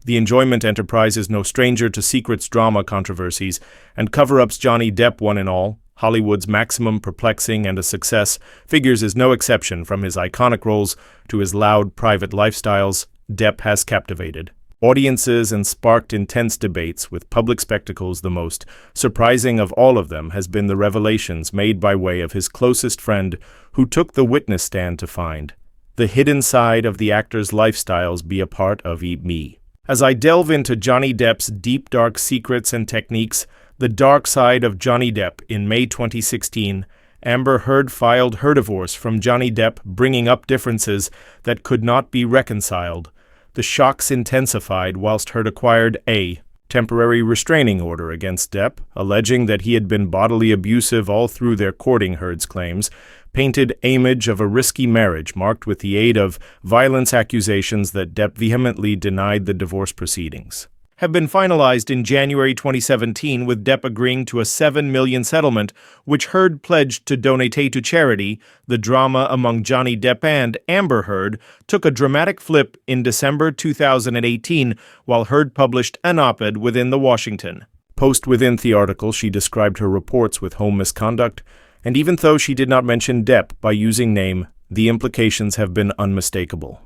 The enjoyment enterprise is no stranger to secrets, drama, controversies, and cover-ups. Johnny Depp, one and all, Hollywood's maximum perplexing and a success, figures is no exception. From his iconic roles to his loud private lifestyles, Depp has captivated audiences and sparked intense debates, with public spectacles. The most surprising of all of them has been the revelations made by way of his closest friend, who took the witness stand to find the hidden side of the actor's lifestyles be a part of me. As I delve into Johnny Depp's deep, dark secrets and techniques, the dark side of Johnny Depp. In May 2016, Amber Heard filed her divorce from Johnny Depp, bringing up differences that could not be reconciled. The shocks intensified whilst Heard acquired a temporary restraining order against Depp, alleging that he had been bodily abusive all through their courting. Heard's claims painted an image of a risky marriage marked with the aid of violence accusations that Depp vehemently denied. The divorce proceedings have been finalized in January 2017, with Depp agreeing to a $7 million settlement, which Heard pledged to donate to charity. The drama among Johnny Depp and Amber Heard took a dramatic flip in December 2018, while Heard published an op-ed within the Washington Post. Within the article, she described her reports with home misconduct, and even though she did not mention Depp by using name, the implications have been unmistakable.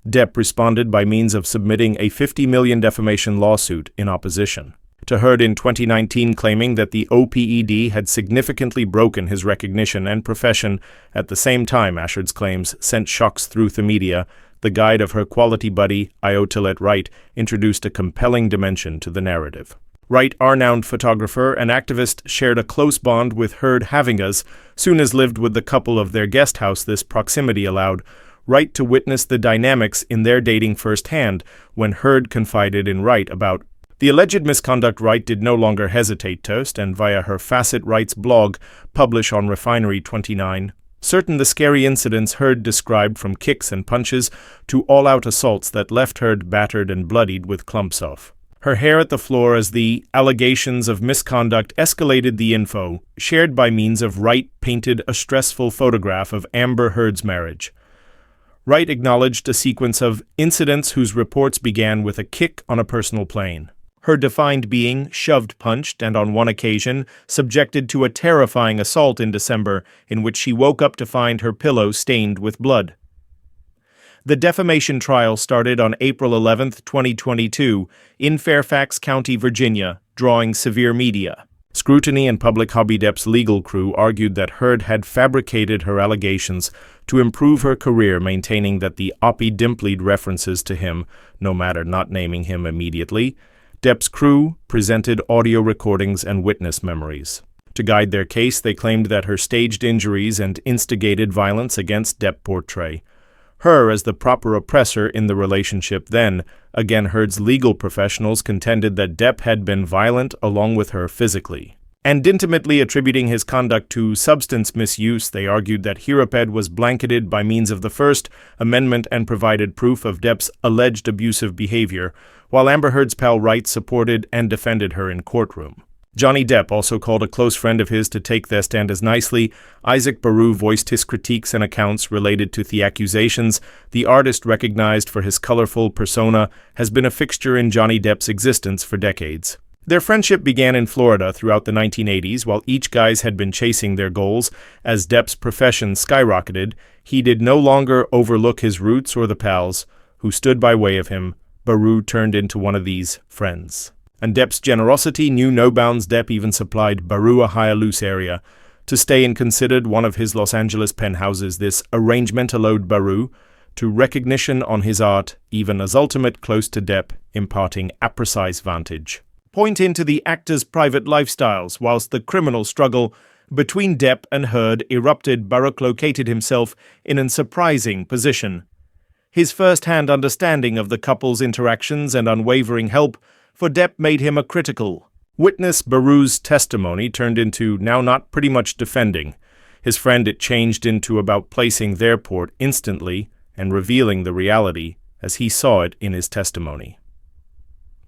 Depp responded by means of submitting a $50 million defamation lawsuit in opposition to Heard in 2019, claiming that the OPED had significantly broken his recognition and profession. At the same time, Heard's claims sent shocks through the media. The guide of her quality buddy, Untold Wright, introduced a compelling dimension to the narrative. Wright, a renowned photographer and activist, shared a close bond with Heard, having as soon as lived with the couple of their guest house. This proximity allowed Wright to witness the dynamics in their dating firsthand. When Heard confided in Wright about the alleged misconduct, Wright did no longer hesitate to, and via her Facet Wright's blog, publish on Refinery 29, certain the scary incidents Heard described, from kicks and punches to all-out assaults that left Heard battered and bloodied with clumps of her hair at the floor. As the allegations of misconduct escalated, the info shared by means of Wright painted a stressful photograph of Amber Heard's marriage. Wright acknowledged a sequence of incidents whose reports began with a kick on a personal plane, her defined being shoved, punched, and on one occasion subjected to a terrifying assault in December, in which she woke up to find her pillow stained with blood. The defamation trial started on April 11, 2022, in Fairfax County, Virginia, drawing severe media scrutiny and public hobby. Depp's legal crew argued that Heard had fabricated her allegations to improve her career, maintaining that the op-ed implied references to him, no matter not naming him immediately. Depp's crew presented audio recordings and witness memories. To guide their case, they claimed that her staged injuries and instigated violence against Depp portray her as the proper oppressor in the relationship. Then, again, Heard's legal professionals contended that Depp had been violent along with her physically and intimately, attributing his conduct to substance misuse. They argued that Heroped was blanketed by means of the First Amendment and provided proof of Depp's alleged abusive behavior, while Amber Heard's pal Wright supported and defended her in Courtroom. Johnny Depp also called a close friend of his to take the stand as nicely. Isaac Baru voiced his critiques and accounts related to the accusations. The artist, recognized for his colorful persona, has been a fixture in Johnny Depp's existence for decades. Their friendship began in Florida throughout the 1980s, while each guys had been chasing their goals. As Depp's profession skyrocketed, he did no longer overlook his roots or the pals who stood by way of him. Baru turned into one of these friends. And Depp's generosity knew no bounds. Depp even supplied Baru a high-loose area to stay in, considered one of his Los Angeles penthouses. This arrangement allowed Baru to recognition on his art, even as ultimate close to Depp, imparting a precise vantage point into the actor's private lifestyles. Whilst the criminal struggle between Depp and Heard erupted, Baruch located himself in a surprising position. His first-hand understanding of the couple's interactions and unwavering help for Depp made him a critical witness. Baru's testimony turned into now not pretty much defending his friend. It changed into about placing their port instantly and revealing the reality as he saw it in his testimony.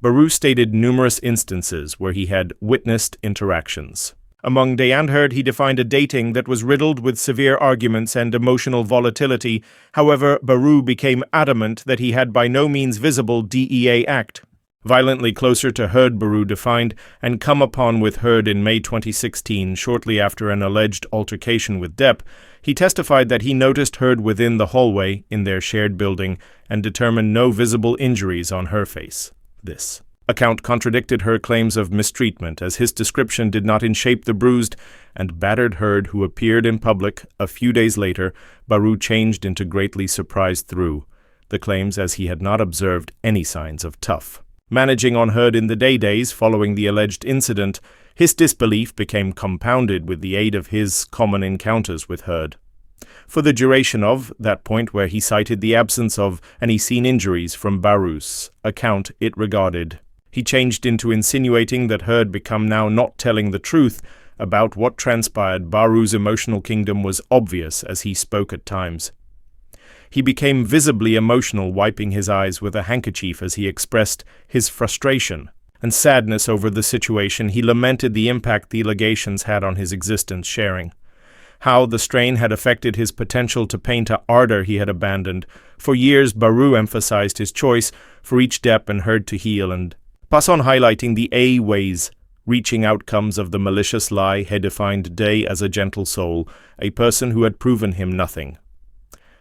Baru stated numerous instances where he had witnessed interactions Among Day and Heard, he defined a dating that was riddled with severe arguments and emotional volatility. However, Baru became adamant that he had by no means visible DEA act. Violently closer to Heard, Baru defined, and come upon with Heard in May 2016, shortly after an alleged altercation with Depp. He testified that he noticed Heard within the hallway in their shared building and determined no visible injuries on her face. This account contradicted her claims of mistreatment, as his description did not inshape the bruised and battered Heard who appeared in public. A few days later, Baru changed into greatly surprised through the claims, as he had not observed any signs of tough managing on Heard in the days following the alleged incident. His disbelief became compounded with the aid of his common encounters with Heard. For the duration of that point where he cited the absence of any seen injuries from Baru's account, it regarded. He changed into insinuating that Heard become now not telling the truth about what transpired. Baru's emotional kingdom was obvious as he spoke at times. He became visibly emotional, wiping his eyes with a handkerchief as he expressed his frustration and sadness over the situation. He lamented the impact the allegations had on his existence, sharing how the strain had affected his potential to paint a ardor he had abandoned. For years, Baru emphasized his choice for each Depp and Heard to heal and pass on, highlighting the ways reaching outcomes of the malicious lie. He defined Day as a gentle soul, a person who had proven him nothing.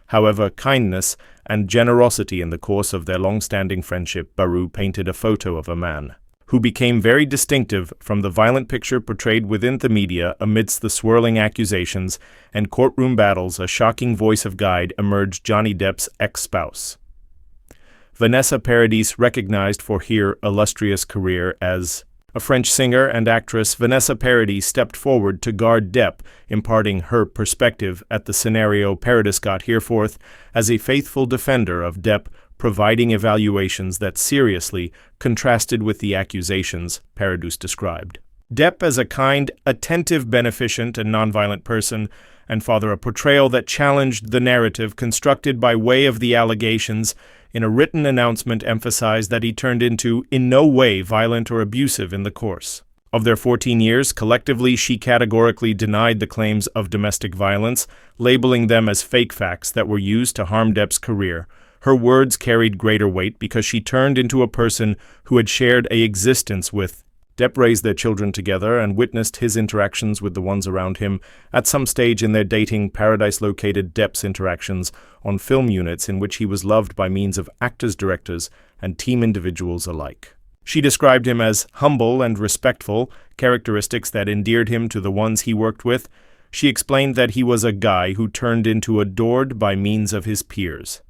However, kindness and generosity in the course of their long-standing friendship. Baru painted a photo of a man who became very distinctive from the violent picture portrayed within the media. Amidst the swirling accusations and courtroom battles, a shocking voice of guide emerged: Johnny Depp's ex-spouse. Vanessa Paradis, recognized for her illustrious career as a French singer and actress, Vanessa Paradis stepped forward to guard Depp, imparting her perspective at the scenario. Paradis got hereforth as a faithful defender of Depp, providing evaluations that seriously contrasted with the accusations. Paradis described Depp as a kind, attentive, beneficent, and nonviolent person and father, a portrayal that challenged the narrative constructed by way of the allegations. In a written announcement, emphasized that he turned into in no way violent or abusive in the course of their 14 years. Collectively, she categorically denied the claims of domestic violence, labeling them as fake facts that were used to harm Depp's career. Her words carried greater weight because she turned into a person who had shared an existence with Depp, raised their children together, and witnessed his interactions with the ones around him. At some stage in their dating, Paradis located Depp's interactions on film units in which he was loved by means of actors, directors, and team individuals alike. She described him as humble and respectful, characteristics that endeared him to the ones he worked with. She explained that he was a guy who turned into adored by means of his peers.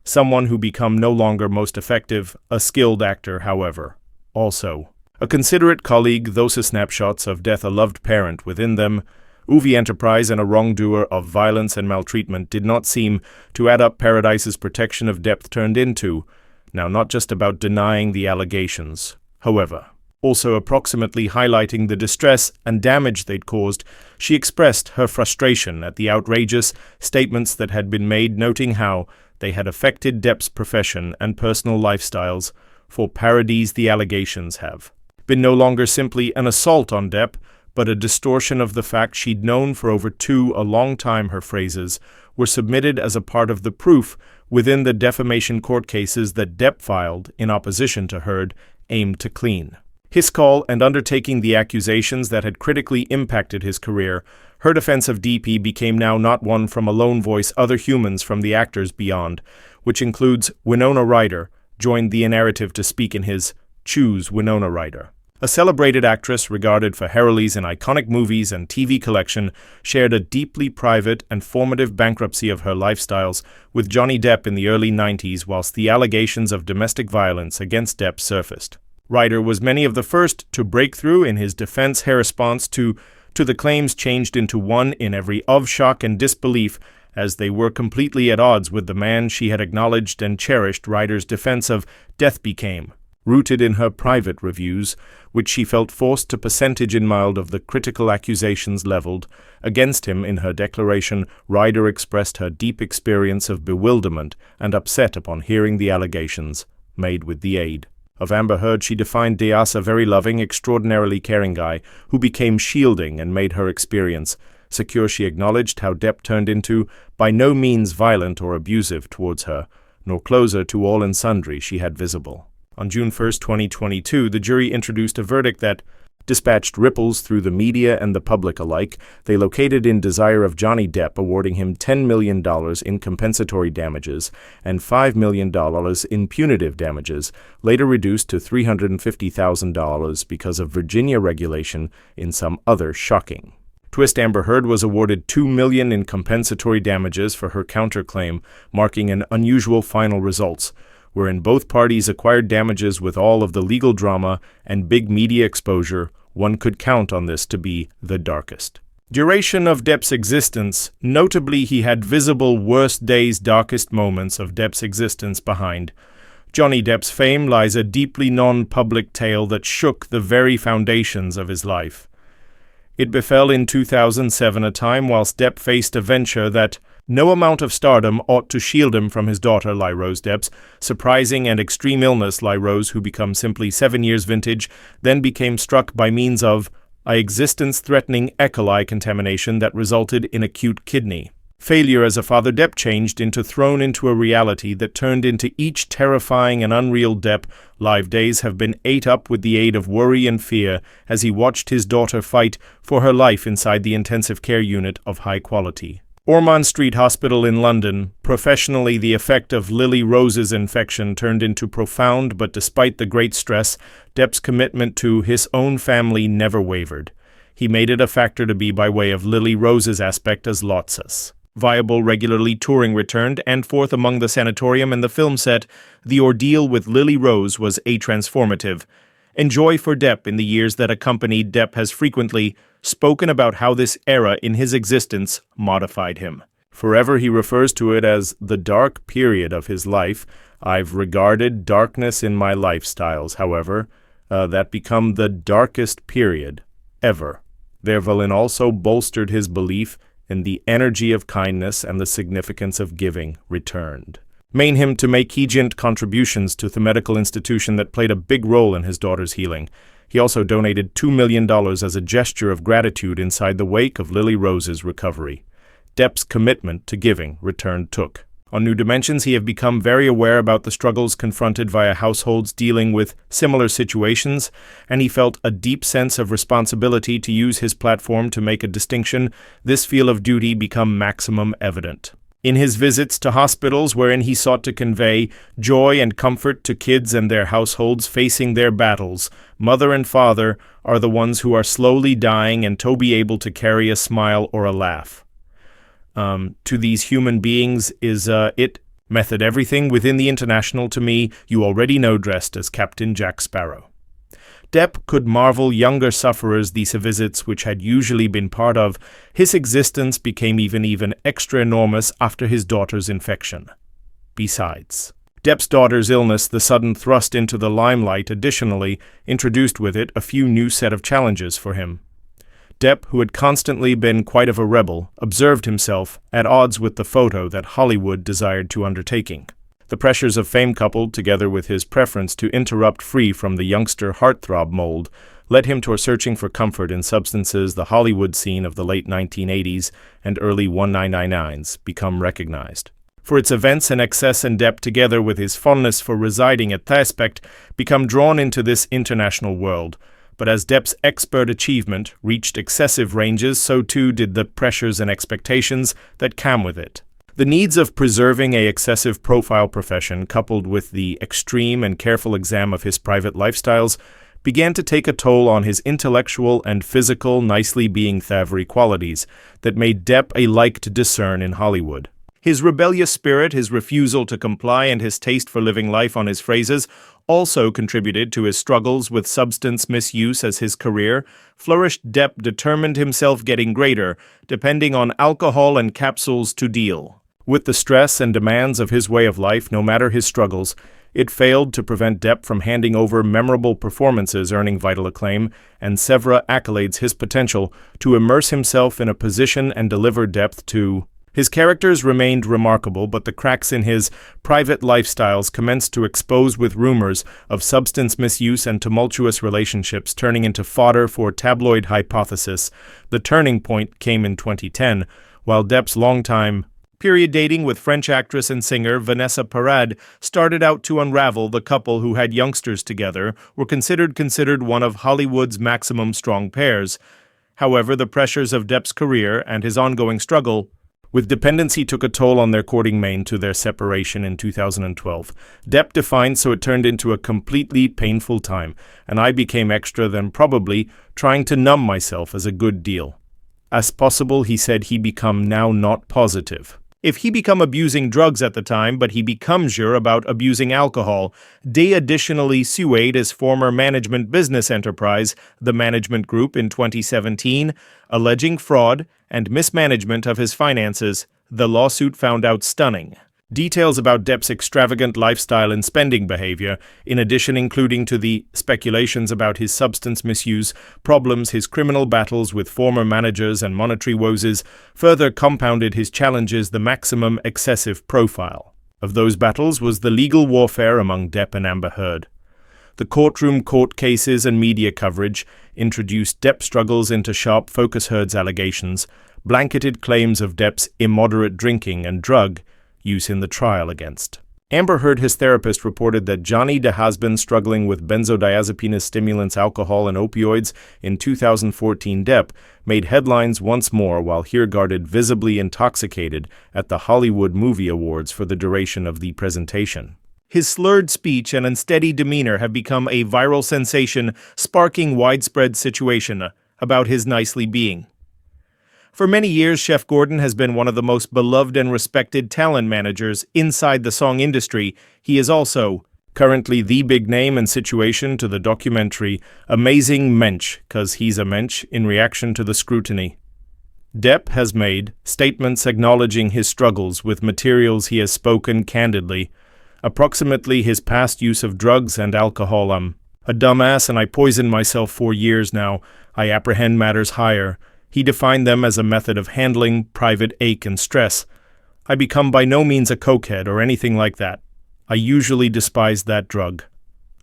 Someone who become no longer most effective, a skilled actor, however. Also a considerate colleague, those snapshots of death, a loved parent within them, UV enterprise, and a wrongdoer of violence and maltreatment did not seem to add up. Paradis's protection of Depp turned into, now not just about denying the allegations, however, also approximately highlighting the distress and damage they'd caused. She expressed her frustration at the outrageous statements that had been made, noting how they had affected Depp's profession and personal lifestyles. For Paradis, the allegations have been no longer simply an assault on Depp, but a distortion of the fact she'd known for over a long time. Her phrases were submitted as a part of the proof within the defamation court cases that Depp filed in opposition to Heard, aimed to clean his call and undertaking the accusations that had critically impacted his career. Her defense of DP became now not one from a lone voice. Other humans from the actors beyond, which includes Winona Ryder, joined the narrative to speak in his Choose Winona Ryder. A celebrated actress regarded for her roles in iconic movies and TV collection, shared a deeply private and formative bankruptcy of her lifestyles with Johnny Depp in the early 90s, whilst the allegations of domestic violence against Depp surfaced. Ryder was many of the first to break through in his defense. Her response to the claims changed into one in every of shock and disbelief, as they were completely at odds with the man she had acknowledged and cherished. Ryder's defense of death became rooted in her private reviews, which she felt forced to percentage in mild of the critical accusations leveled against him. In her declaration, Ryder expressed her deep experience of bewilderment and upset upon hearing the allegations made with the aid Of Amber Heard, she defined Diaz a very loving, extraordinarily caring guy who became shielding and made her experience secure. She acknowledged how Depp turned into by no means violent or abusive towards her, nor closer to all and sundry she had visible. On June 1, 2022, the jury introduced a verdict that dispatched ripples through the media and the public alike. They located in desire of Johnny Depp, awarding him $10 million in compensatory damages and $5 million in punitive damages, later reduced to $350,000 because of Virginia regulation in some other shocking twist. Amber Heard was awarded $2 million in compensatory damages for her counterclaim, marking an unusual final results, wherein both parties acquired damages. With all of the legal drama and big media exposure, one could count on this to be the darkest duration of Depp's existence. Notably, he had visible worst days, darkest moments of Depp's existence behind. Johnny Depp's fame lies a deeply non-public tale that shook the very foundations of his life. It befell in 2007, a time whilst Depp faced a venture that no amount of stardom ought to shield him from his daughter, Rose Depp's surprising and extreme illness. Rose, who became simply 7 years vintage, then became struck by means of a existence-threatening E. coli contamination that resulted in acute kidney failure. As a father, Depp changed thrown into a reality that turned into each terrifying and unreal. Depp live days have been ate up with the aid of worry and fear as he watched his daughter fight for her life inside the intensive care unit of high quality Ormond Street Hospital in London. Professionally, the effect of Lily Rose's infection turned into profound, but despite the great stress, Depp's commitment to his own family never wavered. He made it a factor to be by way of Lily Rose's aspect as Lotz's viable, regularly touring returned, and forth among the sanatorium and the film set. The ordeal with Lily Rose was a transformative enjoy for Depp. In the years that accompanied, Depp has frequently spoken about how this era in his existence modified him. Forever he refers to it as the dark period of his life. I've regarded darkness in my lifestyles, however, that become the darkest period ever. Vervalin also bolstered his belief in the energy of kindness and the significance of giving returned. Main him to make hygient contributions to the medical institution that played a big role in his daughter's healing. He also donated $2 million as a gesture of gratitude inside the wake of Lily Rose's recovery. Depp's commitment to giving returned took on new dimensions. He have become very aware about the struggles confronted via households dealing with similar situations, and he felt a deep sense of responsibility to use his platform to make a distinction. This feel of duty become maximum evident in his visits to hospitals, wherein he sought to convey joy and comfort to kids and their households facing their battles. Mother and father are the ones who are slowly dying, and to be able to carry a smile or a laugh to these human beings is it method. Everything within the international to me you already know, dressed as Captain Jack Sparrow. Depp could marvel younger sufferers. These visits, which had usually been part of his existence, became even extra enormous after his daughter's infection. Besides, Depp's daughter's illness, the sudden thrust into the limelight, additionally introduced with it a few new set of challenges for him. Depp, who had constantly been quite of a rebel, observed himself at odds with the photo that Hollywood desired to undertaking. The pressures of fame, coupled together with his preference to interrupt free from the youngster heartthrob mold, led him toward searching for comfort in substances. The Hollywood scene of the late 1980s and early 1999s become recognized for its events and excess, and Depp, together with his fondness for residing at the aspect, become drawn into this international world. But as Depp's expert achievement reached excessive ranges, so too did the pressures and expectations that came with it. The needs of preserving a excessive profile profession, coupled with the extreme and careful exam of his private lifestyles, began to take a toll on his intellectual and physical, nicely being Thavry qualities that made Depp a like to discern in Hollywood. His rebellious spirit, his refusal to comply, and his taste for living life on his phrases also contributed to his struggles with substance misuse. As his career flourished, Depp determined himself getting greater, depending on alcohol and capsules to deal with the stress and demands of his way of life. No matter his struggles, it failed to prevent Depp from handing over memorable performances, earning vital acclaim and several accolades. His potential to immerse himself in a position and deliver depth to His characters remained remarkable, but the cracks in his private lifestyles commenced to expose, with rumors of substance misuse and tumultuous relationships turning into fodder for tabloid hypothesis. The turning point came in 2010, while Depp's longtime period dating with French actress and singer Vanessa Paradis started out to unravel. The couple, who had youngsters together, were considered one of Hollywood's maximum strong pairs. However, the pressures of Depp's career and his ongoing struggle with dependency took a toll on their courting main to their separation in 2012. Depp defined, so it turned into a completely painful time, and I became extra than probably trying to numb myself as a good deal. As possible, he said he become now not positive. If he become abusing drugs at the time, but he become sure about abusing alcohol. They additionally sued his former management business enterprise, the Management Group, in 2017, alleging fraud and mismanagement of his finances. The lawsuit found out stunning details about Depp's extravagant lifestyle and spending behavior, in addition including to the speculations about his substance misuse problems. His criminal battles with former managers and monetary woes further compounded his challenges. The maximum excessive profile of those battles was the legal warfare among Depp and Amber Heard. The courtroom court cases and media coverage introduced Depp struggles into sharp focus. Heard's allegations blanketed claims of Depp's immoderate drinking and drug use in the trial against Amber Heard. His therapist reported that Johnny Depp has been struggling with benzodiazepines, stimulants, alcohol, and opioids. In 2014, Depp made headlines once more while here guarded visibly intoxicated at the Hollywood Movie Awards for the duration of the presentation. His slurred speech and unsteady demeanor have become a viral sensation, sparking widespread situation about his nicely being. For many years, Chef Gordon has been one of the most beloved and respected talent managers inside the song industry. He is also currently the big name and situation to the documentary Amazing Mensch, 'cause he's a mensch, in reaction to the scrutiny. Depp has made statements acknowledging his struggles with materials. He has spoken candidly. Approximately his past use of drugs and alcohol. I'm a dumbass and I poisoned myself for years now. I apprehend matters higher. He defined them as a method of handling private ache and stress. I become by no means a cokehead or anything like that. I usually despised that drug.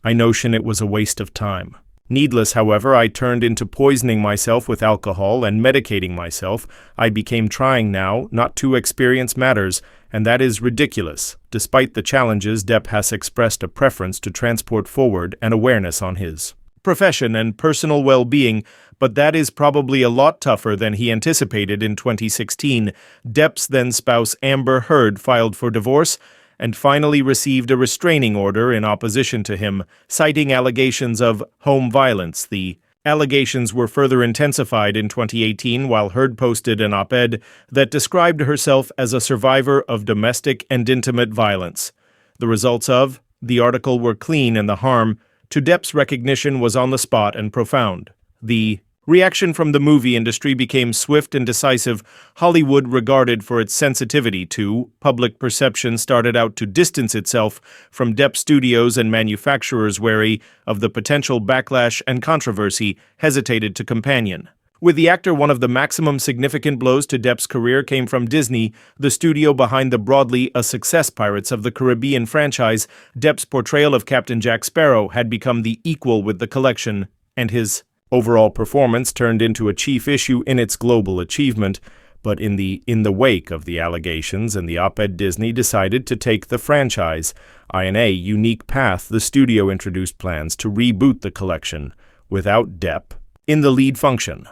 I notion it was a waste of time. Needless, however, I turned into poisoning myself with alcohol and medicating myself. I became trying now not to experience matters, and that is ridiculous. Despite the challenges, Depp has expressed a preference to transport forward an awareness on his profession and personal well-being, but that is probably a lot tougher than he anticipated. In 2016, Depp's then-spouse Amber Heard filed for divorce and finally received a restraining order in opposition to him, citing allegations of home violence. The allegations were further intensified in 2018 while Heard posted an op-ed that described herself as a survivor of domestic and intimate violence. The results of the article were clean, and the harm to Depp's recognition was on the spot and profound. The reaction from the movie industry became swift and decisive. Hollywood, regarded for its sensitivity to public perception, started out to distance itself from Depp studios, and manufacturers, wary of the potential backlash and controversy, hesitated to companion with the actor. One of the maximum significant blows to Depp's career came from Disney, the studio behind the broadly a success Pirates of the Caribbean franchise. Depp's portrayal of Captain Jack Sparrow had become the equal with the collection, and his overall performance turned into a chief issue in its global achievement. But in the wake of the allegations and the op-ed, Disney decided to take the franchise in a unique path. The studio introduced plans to reboot the collection without Depp in the lead function.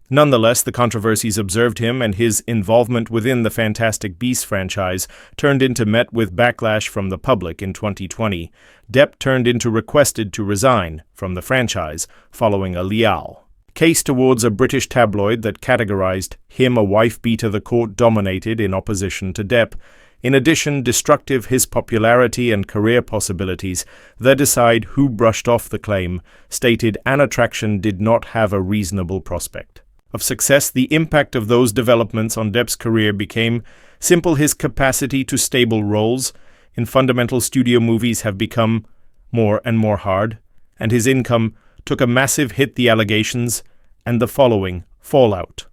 Nonetheless, the controversies observed him and his involvement within the Fantastic Beasts franchise met with backlash from the public. In 2020, Depp turned into requested to resign from the franchise following a legal case towards a British tabloid that categorized him a wife beater. The court dominated in opposition to Depp. In addition, destructive his popularity and career possibilities. The decide who brushed off the claim, stated an attraction did not have a reasonable prospect of success. The impact of those developments on Depp's career became simple. His capacity to stable roles in fundamental studio movies have become more and more hard, and his income took a massive hit. The allegations and the following fallout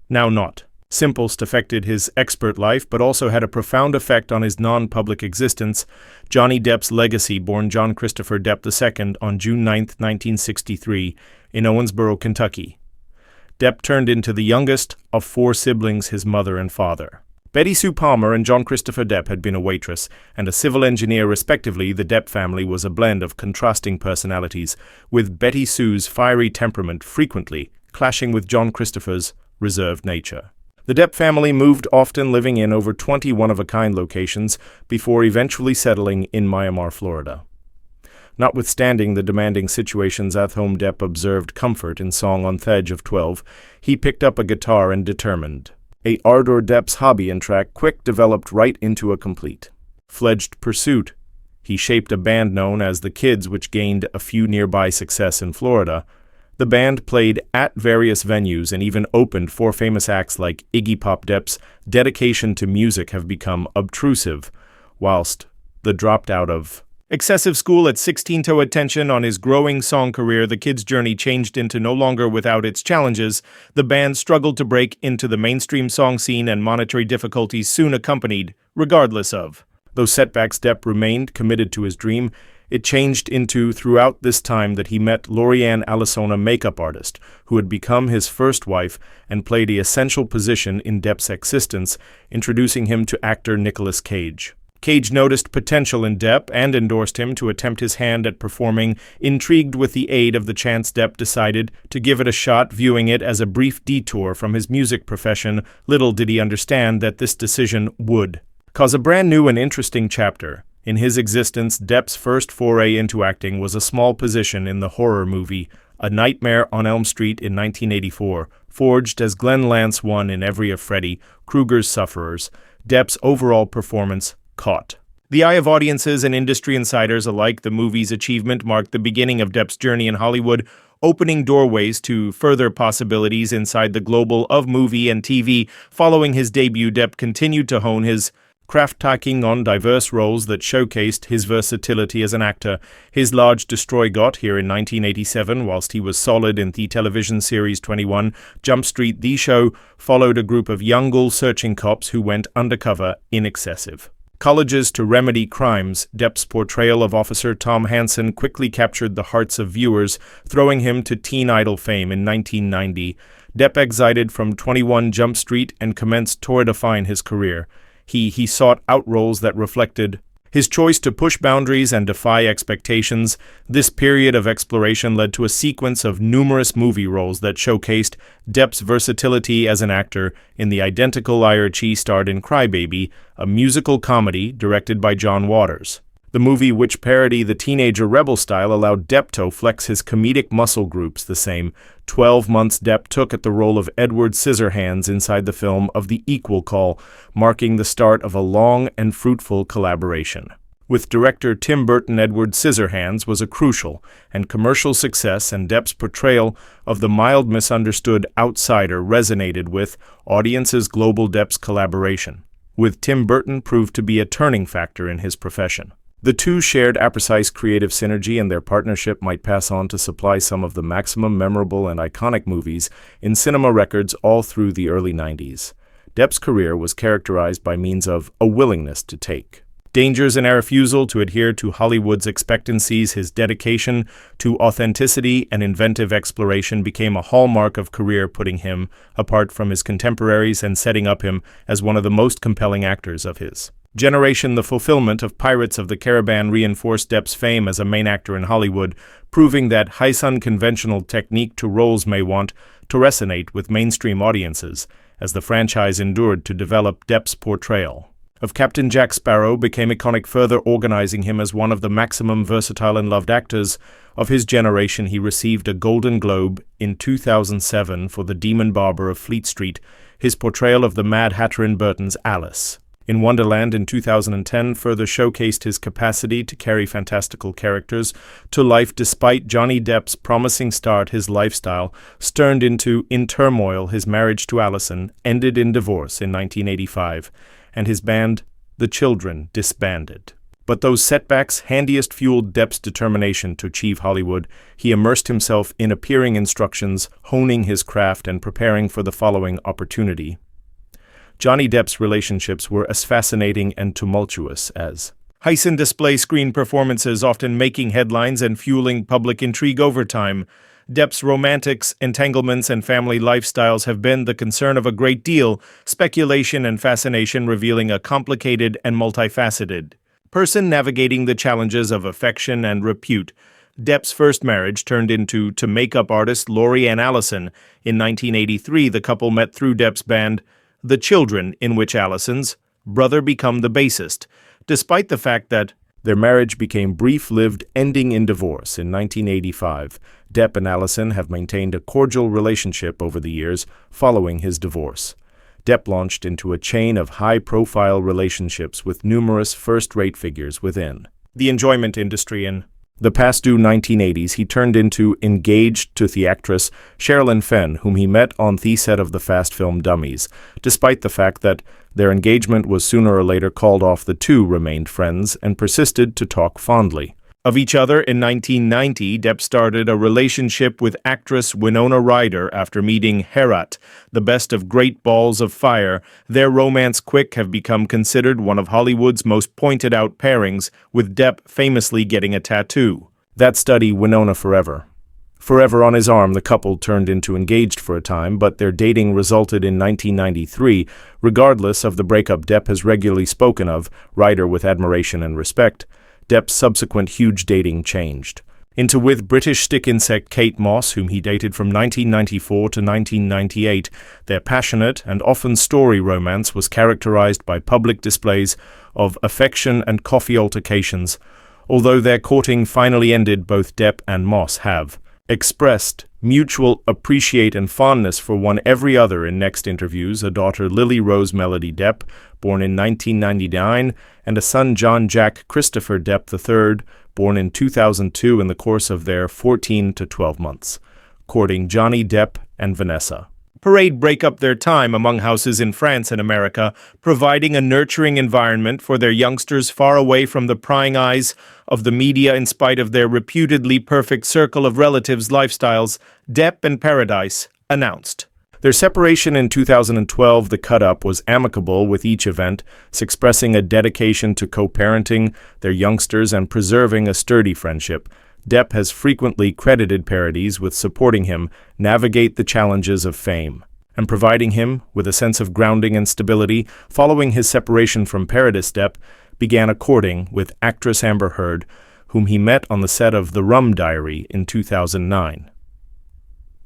now not Simples affected his expert life, but also had a profound effect on his non-public existence. Johnny Depp's legacy, born John Christopher Depp II on June 9, 1963, in Owensboro, Kentucky. Depp turned into the youngest of 4 siblings, his mother and father. Betty Sue Palmer and John Christopher Depp had been a waitress and a civil engineer respectively. The Depp family was a blend of contrasting personalities, with Betty Sue's fiery temperament frequently clashing with John Christopher's reserved nature. The Depp family moved often, living in over 20 one-of-a-kind locations before eventually settling in Miramar, Florida. Notwithstanding the demanding situations at home, Depp observed comfort in song. On the age of 12, he picked up a guitar and determined a ardor. Depp's hobby and track quick developed right into a complete fledged pursuit. He shaped a band known as the Kids, which gained a few nearby success in Florida. The band played at various venues and even opened for famous acts like Iggy Pop. Depp's dedication to music have become obtrusive, whilst the dropped out of excessive school at 16 to attention on his growing song career. The Kids' journey changed into no longer without its challenges. The band struggled to break into the mainstream song scene, and monetary difficulties soon accompanied, regardless of those setbacks. Depp remained committed to his dream. It changed into throughout this time that he met Lorianne Allison, a makeup artist, who had become his first wife and played an essential position in Depp's existence, introducing him to actor Nicolas Cage. Cage noticed potential in Depp and endorsed him to attempt his hand at performing. Intrigued with the aid of the chance, Depp decided to give it a shot, viewing it as a brief detour from his music profession. Little did he understand that this decision would cause a brand new and interesting chapter in his existence. Depp's first foray into acting was a small position in the horror movie A Nightmare on Elm Street in 1984, forged as Glenn Lance I in every of Freddy Krueger's sufferers. Depp's overall performance caught the eye of audiences and industry insiders alike. The movie's achievement marked the beginning of Depp's journey in Hollywood, opening doorways to further possibilities inside the global of movie and TV. Following his debut, Depp continued to hone his craft, taking on diverse roles that showcased his versatility as an actor. His large destroy got here in 1987, whilst he was solid in the television series 21 Jump Street. The show followed a group of young goal-searching cops who went undercover in excessive colleges to remedy crimes. Depp's portrayal of Officer Tom Hansen quickly captured the hearts of viewers, throwing him to teen idol fame in 1990. Depp exited from 21 Jump Street and commenced to redefine his career. He sought out roles that reflected his choice to push boundaries and defy expectations. This period of exploration led to a sequence of numerous movie roles that showcased Depp's versatility as an actor. In the identical IRC, he starred in Crybaby, a musical comedy directed by John Waters. The movie, which parodied the teenager rebel style, allowed Depp to flex his comedic muscle groups. The same 12 months Depp took at the role of Edward Scissorhands inside the film of The Equal Call, marking the start of a long and fruitful collaboration with director Tim Burton. Edward Scissorhands was a crucial and commercial success, and Depp's portrayal of the mild, misunderstood outsider resonated with audiences global. Depp's collaboration with Tim Burton proved to be a turning factor in his profession. The two shared a precise creative synergy, and their partnership might pass on to supply some of the maximum memorable and iconic movies in cinema records all through the early 90s. Depp's career was characterized by means of a willingness to take dangers and a refusal to adhere to Hollywood's expectancies. His dedication to authenticity and inventive exploration became a hallmark of career, putting him apart from his contemporaries and setting up him as one of the most compelling actors of his generation. The fulfillment of Pirates of the Caribbean reinforced Depp's fame as a main actor in Hollywood, proving that his unconventional technique to roles may want to resonate with mainstream audiences. As the franchise endured to develop, Depp's portrayal of Captain Jack Sparrow became iconic, further organizing him as one of the maximum versatile and loved actors of his generation. He received a Golden Globe in 2007 for The Demon Barber of Fleet Street, his portrayal of the Mad Hatter in Burton's Alice in Wonderland in 2010 further showcased his capacity to carry fantastical characters to life. Despite Johnny Depp's promising start, his lifestyle turned into in turmoil. His marriage to Allison ended in divorce in 1985, and his band, The Children, disbanded. But those setbacks handiest fueled Depp's determination to achieve Hollywood. He immersed himself in appearing instructions, honing his craft and preparing for the following opportunity. Johnny Depp's relationships were as fascinating and tumultuous as Heisen display screen performances, often making headlines and fueling public intrigue over time. Depp's romantics, entanglements, and family lifestyles have been the concern of a great deal, speculation and fascination revealing a complicated and multifaceted person navigating the challenges of affection and repute. Depp's first marriage turned into to makeup artist Laurie Ann Allison. In 1983, the couple met through Depp's band The Children, in which Allison's brother became the bassist, despite the fact that their marriage became brief-lived, ending in divorce in 1985. Depp and Allison have maintained a cordial relationship over the years following his divorce. Depp launched into a chain of high-profile relationships with numerous first-rate figures within the enjoyment industry. In the past-due 1980s, he turned into engaged to the actress Sherilyn Fenn, whom he met on the set of the Fast film Dummies. Despite the fact that their engagement was sooner or later called off, the two remained friends and persisted to talk fondly of each other. In 1990, Depp started a relationship with actress Winona Ryder after meeting Herat, the best of Great Balls of Fire. Their romance quick have become considered one of Hollywood's most pointed-out pairings, with Depp famously getting a tattoo that study Winona Forever. Forever on his arm, the couple turned into engaged for a time, but their dating resulted in 1993. Regardless of the breakup Depp has regularly spoken of, Ryder with admiration and respect, Depp's subsequent huge dating changed into with British stick insect Kate Moss, whom he dated from 1994 to 1998. Their passionate and often story romance was characterized by public displays of affection and coffee altercations. Although their courting finally ended, both Depp and Moss have expressed mutual appreciation and fondness for one every other in next interviews. A daughter, Lily Rose Melody Depp, born in 1999, and a son, John Jack Christopher Depp III, born in 2002, in the course of their 14 to 12 months courting. Johnny Depp and Vanessa Paradis break up their time among houses in France and America, providing a nurturing environment for their youngsters far away from the prying eyes of the media. In spite of their reputedly perfect circle of relatives' lifestyles, Depp and Paradis announced their separation in 2012. The cut-up was amicable, with each event expressing a dedication to co-parenting their youngsters and preserving a sturdy friendship. Depp has frequently credited Paradis with supporting him navigate the challenges of fame and providing him with a sense of grounding and stability. Following his separation from Paradis, Depp began a courting with actress Amber Heard, whom he met on the set of The Rum Diary in 2009.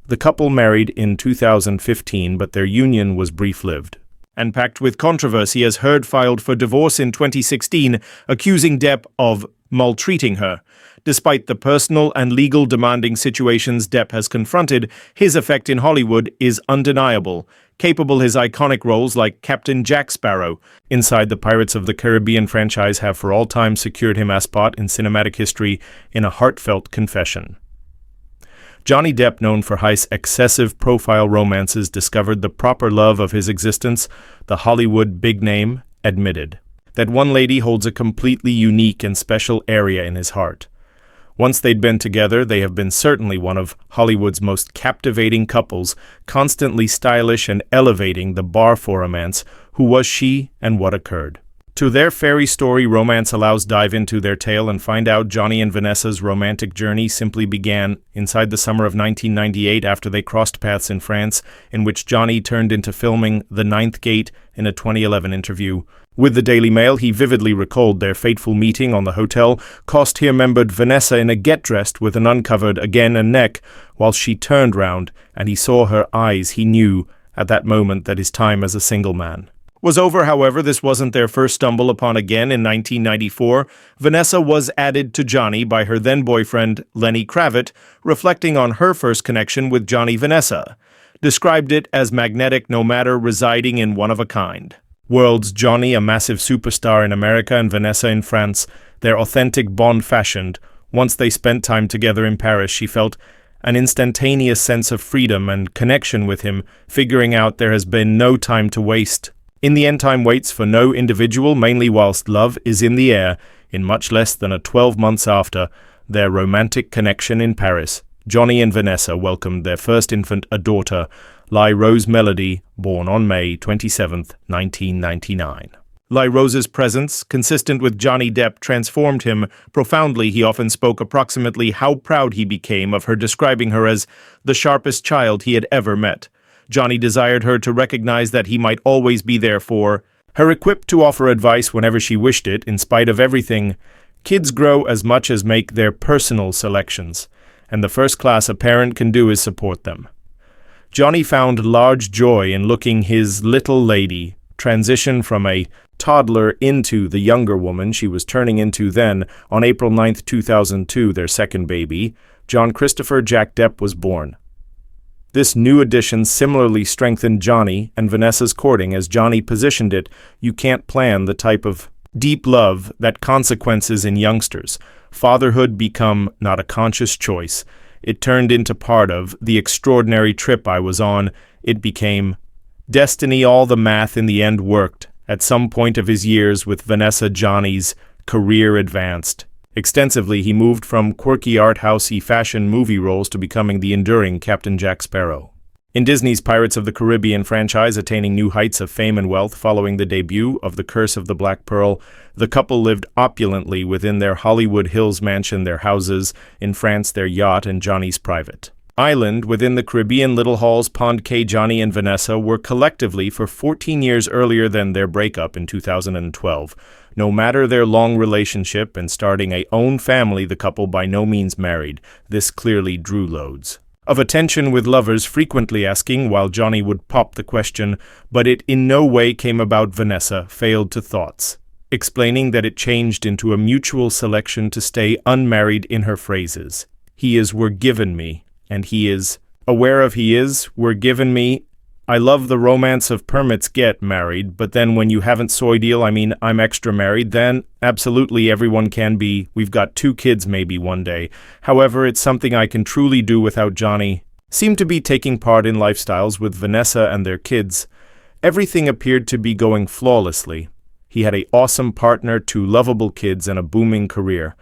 The couple married in 2015, but their union was brief-lived and packed with controversy, as Heard filed for divorce in 2016, accusing Depp of maltreating her. Despite the personal and legal demanding situations Depp has confronted, his effect in Hollywood is undeniable. Capable, his iconic roles like Captain Jack Sparrow inside the Pirates of the Caribbean franchise have for all time secured him a spot in cinematic history in a heartfelt confession. Johnny Depp, known for his excessive profile romances, discovered the proper love of his existence. The Hollywood big name admitted that one lady holds a completely unique and special area in his heart. Once they'd been together, they have been certainly one of Hollywood's most captivating couples, constantly stylish and elevating the bar for romance. Who was she and what occurred? To their fairy story, romance allows dive into their tale and find out Johnny and Vanessa's romantic journey simply began inside the summer of 1998 after they crossed paths in France, in which Johnny turned into filming The Ninth Gate. In a 2011 interview with the Daily Mail, he vividly recalled their fateful meeting on the hotel cost. He remembered Vanessa in a get-dressed with an uncovered again and neck. While she turned round and he saw her eyes, he knew at that moment that his time as a single man was over. However, this wasn't their first stumble upon. Again, in 1994, Vanessa was added to Johnny by her then-boyfriend, Lenny Kravitz, reflecting on her first connection with Johnny. Vanessa described it as magnetic, no matter residing in one-of-a-kind worlds. Johnny, a massive superstar in America, and Vanessa in France, their authentic bond fashioned. Once they spent time together in Paris, she felt an instantaneous sense of freedom and connection with him, figuring out there has been no time to waste. In the end, time waits for no individual, mainly whilst love is in the air. In much less than 12 months after their romantic connection in Paris, Johnny and Vanessa welcomed their first infant, a daughter. Lie Rose Melody, born on May 27, 1999. Lie Rose's presence, consistent with Johnny Depp, transformed him profoundly. He often spoke approximately how proud he became of her, describing her as the sharpest child he had ever met. Johnny desired her to recognize that he might always be there for her, equipped to offer advice whenever she wished it, in spite of everything. Kids grow as much as make their personal selections, and the first class a parent can do is support them. Johnny found large joy in looking his little lady transition from a toddler into the younger woman she was turning into then. On April 9, 2002, their second baby, John Christopher Jack Depp, was born. This new addition similarly strengthened Johnny and Vanessa's courting. As Johnny positioned it, you can't plan the type of deep love that consequences in youngsters. Fatherhood become not a conscious choice. It turned into part of the extraordinary trip I was on. It became destiny. All the math in the end worked. At some point of his years with Vanessa, Johnny's career advanced extensively. He moved from quirky art-housey fashion movie roles to becoming the enduring Captain Jack Sparrow in Disney's Pirates of the Caribbean franchise, attaining new heights of fame and wealth following the debut of The Curse of the Black Pearl. The couple lived opulently within their Hollywood Hills mansion, their houses in France, their yacht, and Johnny's private island within the Caribbean Little Halls Pond Cay. Johnny and Vanessa were collectively for 14 years earlier than their breakup in 2012. No matter their long relationship and starting a own family, the couple by no means married. This clearly drew loads of attention, with lovers frequently asking, while Johnny would pop the question, but it in no way came about. Vanessa failed to thoughts, explaining that it changed into a mutual selection to stay unmarried. In her phrases, he is were given me, and he is aware of he is were given me. I love the romance of permits get married, but then when you haven't soy deal, I mean, I'm extra married, then absolutely everyone can be. We've got 2 kids maybe one day. However, it's something I can truly do without. Johnny seemed to be taking part in lifestyles with Vanessa and their kids. Everything appeared to be going flawlessly. He had an awesome partner, 2 lovable kids, and a booming career.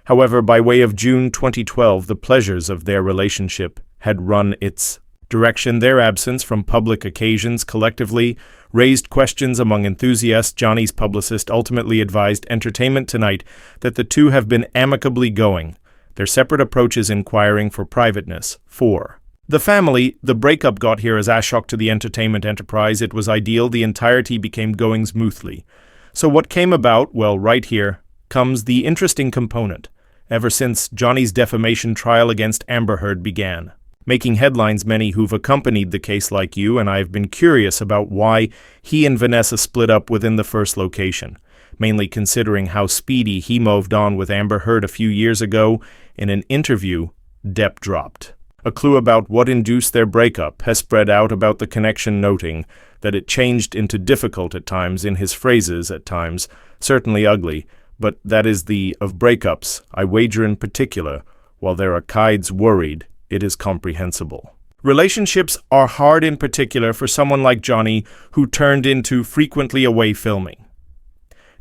However, by way of June 2012, the pleasures of their relationship had run its direction. Their absence from public occasions collectively raised questions among enthusiasts. Johnny's publicist ultimately advised Entertainment Tonight that the two have been amicably going their separate approaches, inquiring for privateness. 4. The family. The breakup got here as a shock to the entertainment enterprise. It was ideal. The entirety became going smoothly. So what came about? Well, right here comes the interesting component. Ever since Johnny's defamation trial against Amber Heard began making headlines, many who've accompanied the case like you and I have been curious about why he and Vanessa split up within the first location, mainly considering how speedy he moved on with Amber Heard a few years ago. In an interview Depp dropped a clue about what induced their breakup has spread out about the connection, noting that it changed into difficult at times in his phrases, at times certainly ugly, but that is the of breakups, I wager in particular, while there are kids worried, it is comprehensible. Relationships are hard, in particular for someone like Johnny, who turned into frequently away filming.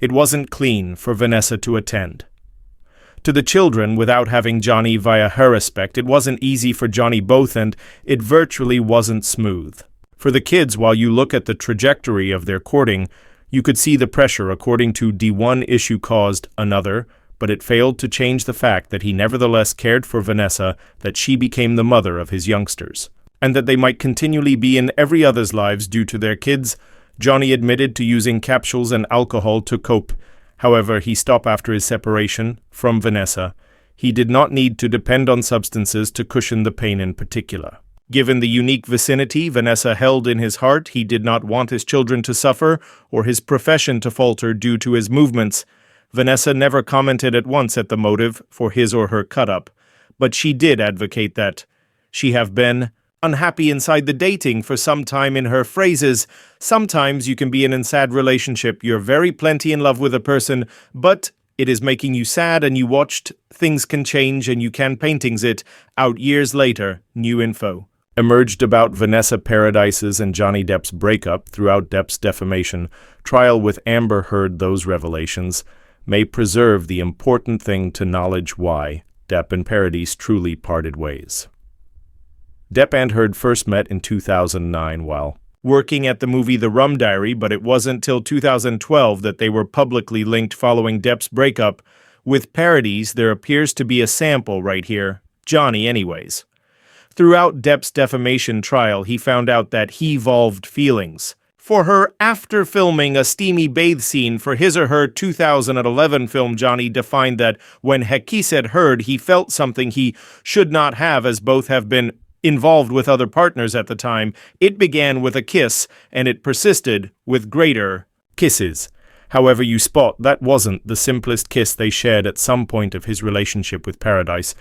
It wasn't clean for Vanessa to attend to the children without having Johnny via her aspect. It wasn't easy for Johnny both, and it virtually wasn't smooth for the kids. While you look at the trajectory of their courting, you could see the pressure. According to D1, issue caused another, but it failed to change the fact that he nevertheless cared for Vanessa, that she became the mother of his youngsters, and that they might continually be in every other's lives due to their kids. Johnny admitted to using capsules and alcohol to cope. However, he stopped after his separation from Vanessa. He did not need to depend on substances to cushion the pain in particular. Given the unique vicinity Vanessa held in his heart, he did not want his children to suffer or his profession to falter due to his movements. Vanessa never commented at once at the motive for his or her cut-up, but she did advocate that she have been unhappy inside the dating for some time. In her phrases, sometimes you can be in a sad relationship, you're very plenty in love with a person, but it is making you sad and you watched things can change and you can paintings it out years later. New info emerged about Vanessa Paradis's and Johnny Depp's breakup throughout Depp's defamation trial with Amber Heard. Those revelations may preserve the important thing to knowledge: why Depp and Paradis truly parted ways. Depp and Heard first met in 2009 while working at the movie The Rum Diary, but it wasn't till 2012 that they were publicly linked following Depp's breakup. With Paradis, there appears to be a sample right here. Johnny, anyways. Throughout Depp's defamation trial, he found out that he evolved feelings for her after filming a steamy bathe scene for his or her 2011 film. Johnny defined that when he said Heard, he felt something he should not have, as both have been involved with other partners at the time. It began with a kiss, and it persisted with greater kisses. However you spot, that wasn't the simplest kiss they shared at some point of his relationship with Paradis.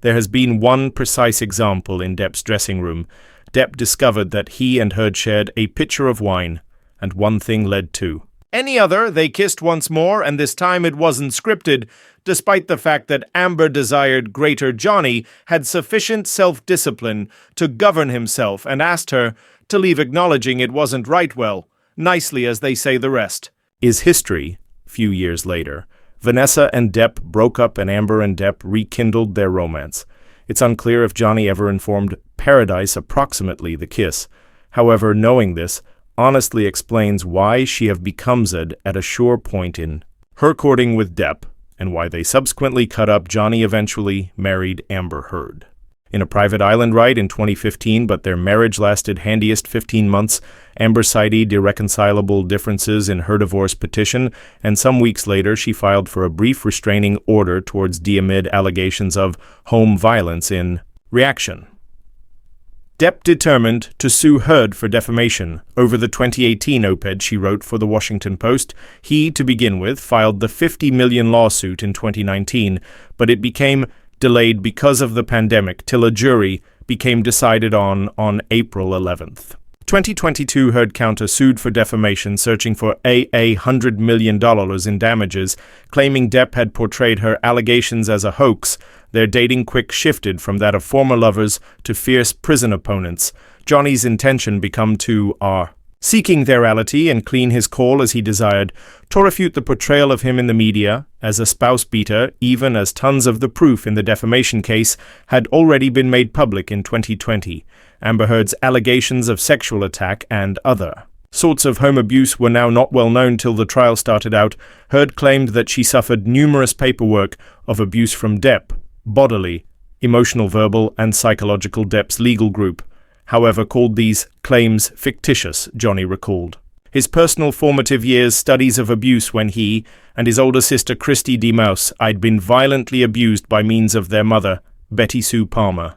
There has been one precise example in Depp's dressing room. Depp discovered that he and Heard shared a pitcher of wine, and one thing led to any other. They kissed once more, and this time it wasn't scripted, despite the fact that Amber desired greater. Johnny had sufficient self-discipline to govern himself and asked her to leave, acknowledging it wasn't right. Well, nicely, as they say, the rest is history. Few years later, Vanessa and Depp broke up, and Amber and Depp rekindled their romance. It's unclear if Johnny ever informed Paradis approximately the kiss. However, knowing this honestly explains why she have become Zed at a sure point in her courting with Depp, and why they subsequently cut up. Johnny eventually married Amber Heard in a private island ride in 2015, but their marriage lasted handiest 15 months. Amber cited irreconcilable differences in her divorce petition, and some weeks later she filed for a brief restraining order towards Depp amid allegations of home violence. In reaction, Depp determined to sue Heard for defamation over the 2018 op-ed she wrote for The Washington Post. He, to begin with, filed the $50 million lawsuit in 2019, but it became delayed because of the pandemic till a jury became decided on April 11th. 2022, Heard counter-sued for defamation, searching for $100 million in damages, claiming Depp had portrayed her allegations as a hoax. Their dating quick shifted from that of former lovers to fierce prison opponents. Johnny's intention became to seeking virality and clean his call as he desired, to refute the portrayal of him in the media as a spouse beater, even as tons of the proof in the defamation case had already been made public in 2020. Amber Heard's allegations of sexual attack and other sorts of home abuse were now not well known till the trial started out. Heard claimed that she suffered numerous paperwork of abuse from Depp, bodily, emotional, verbal, and psychological. Depp's legal group, however, called these claims fictitious. Johnny recalled his personal formative years, studies of abuse when he and his older sister Christy D. Mouse had been violently abused by means of their mother, Betty Sue Palmer.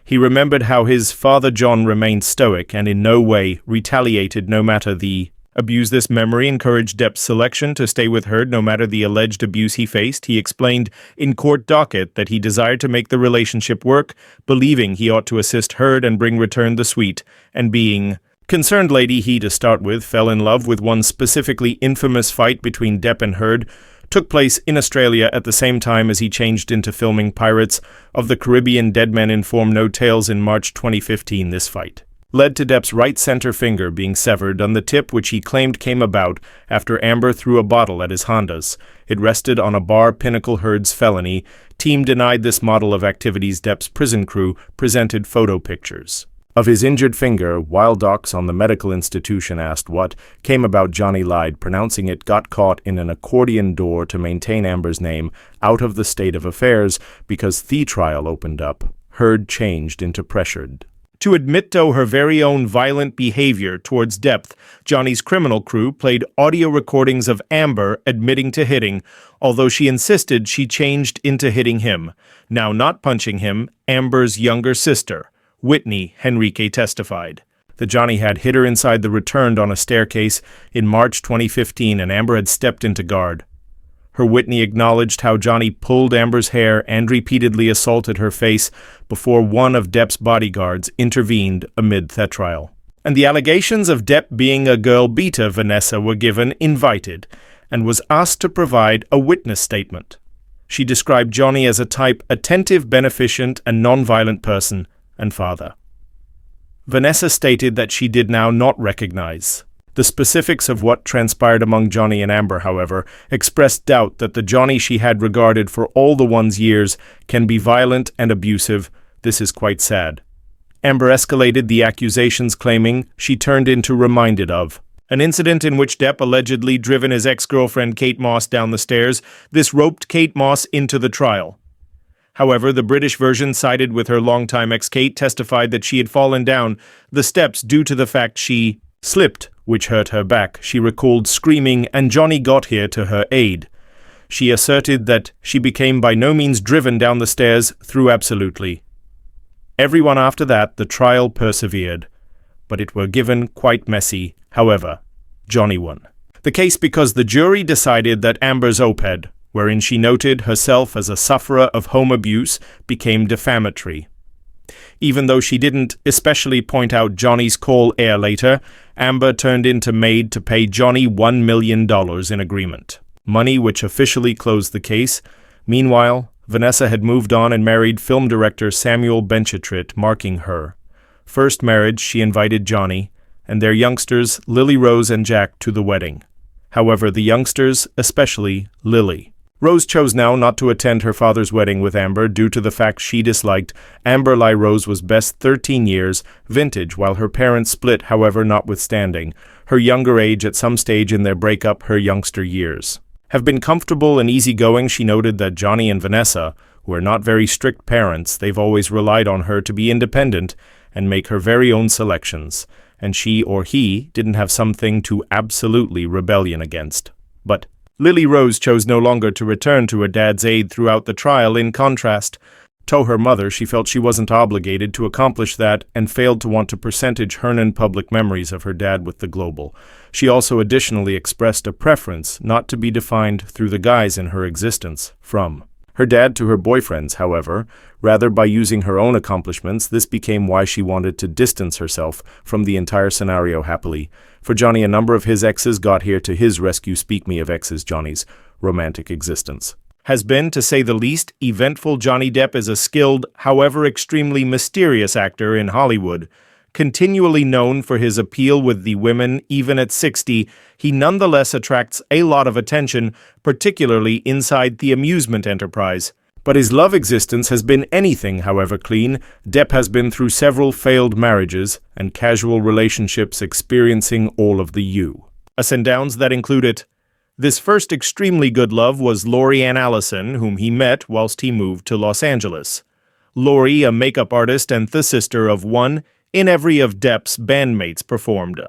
He remembered how his father John remained stoic and in no way retaliated no matter the abuse. This memory encouraged Depp's selection to stay with Heard no matter the alleged abuse he faced. He explained in court docket that he desired to make the relationship work, believing he ought to assist Heard and bring return the sweet and being concerned lady. He, to start with, fell in love with one specifically infamous fight between Depp and Heard. Took place in Australia at the same time as he changed into filming Pirates of the Caribbean: Dead Men Inform No Tales in March 2015. This fight led to Depp's right center finger being severed on the tip, which he claimed came about after Amber threw a bottle at his Hondas. It rested on a bar. Pinnacle Heard's felony team denied this model of activities. Depp's prison crew presented photo pictures of his injured finger, while docs on the medical institution asked what came about. Johnny lied, pronouncing it got caught in an accordion door to maintain Amber's name out of the state of affairs because the trial opened up. Heard changed into pressured to admit to her very own violent behavior towards Depp. Johnny's criminal crew played audio recordings of Amber admitting to hitting, although she insisted she changed into hitting him, now not punching him. Amber's younger sister, Whitney Henrique, testified that Johnny had hit her inside the returned on a staircase in March 2015, and Amber had stepped into guard. Her Whitney acknowledged how Johnny pulled Amber's hair and repeatedly assaulted her face before one of Depp's bodyguards intervened amid the trial. And the allegations of Depp being a girl beater, Vanessa were given invited and was asked to provide a witness statement. She described Johnny as a type attentive, beneficent, and non-violent person and father. Vanessa stated that she did now not recognize the specifics of what transpired among Johnny and Amber, however, expressed doubt that the Johnny she had regarded for all the one's years can be violent and abusive. This is quite sad. Amber escalated the accusations, claiming she turned into reminded of an incident in which Depp allegedly driven his ex-girlfriend Kate Moss down the stairs. This roped Kate Moss into the trial. However, the British version sided with her longtime ex-Kate, testified that she had fallen down the steps due to the fact she slipped, which hurt her back. She recalled screaming, and Johnny got here to her aid. She asserted that she became by no means driven down the stairs through absolutely everyone. After that, the trial persevered, but it were given quite messy. However, Johnny won the case because the jury decided that Amber's op-ed, wherein she noted herself as a sufferer of home abuse, became defamatory. Even though she didn't especially point out Johnny's call air later, Amber turned into maid to pay Johnny $1 million in agreement, money which officially closed the case. Meanwhile, Vanessa had moved on and married film director Samuel Benchetrit, marking her first marriage. She invited Johnny and their youngsters, Lily Rose and Jack, to the wedding. However, the youngsters, especially Lily Rose, chose now not to attend her father's wedding with Amber due to the fact she disliked Amber. Lie Rose was best 13 years vintage while her parents split. However, notwithstanding her younger age at some stage in their breakup, her youngster years have been comfortable and easygoing. She noted that Johnny and Vanessa, who are not very strict parents, they've always relied on her to be independent and make her very own selections, and she or he didn't have something to absolutely rebellion against. But Lily Rose chose no longer to return to her dad's aid throughout the trial. In contrast to her mother, she felt she wasn't obligated to accomplish that and failed to want to percentage Hernan public memories of her dad with the global. She also additionally expressed a preference not to be defined through the guys in her existence, from her dad to her boyfriends. However, rather by using her own accomplishments, this became why she wanted to distance herself from the entire scenario. Happily for Johnny, a number of his exes got here to his rescue. Speak me of exes, Johnny's romantic existence has been, to say the least, eventful. Johnny Depp is a skilled, however extremely mysterious actor in Hollywood. Continually known for his appeal with the women, even at 60, he nonetheless attracts a lot of attention, particularly inside the amusement enterprise. But his love existence has been anything, however, clean. Depp has been through several failed marriages and casual relationships, experiencing all of the ups and downs that included. This first extremely good love was Lori Ann Allison, whom he met whilst he moved to Los Angeles. Lori, a makeup artist and the sister of one in every of Depp's bandmates, performed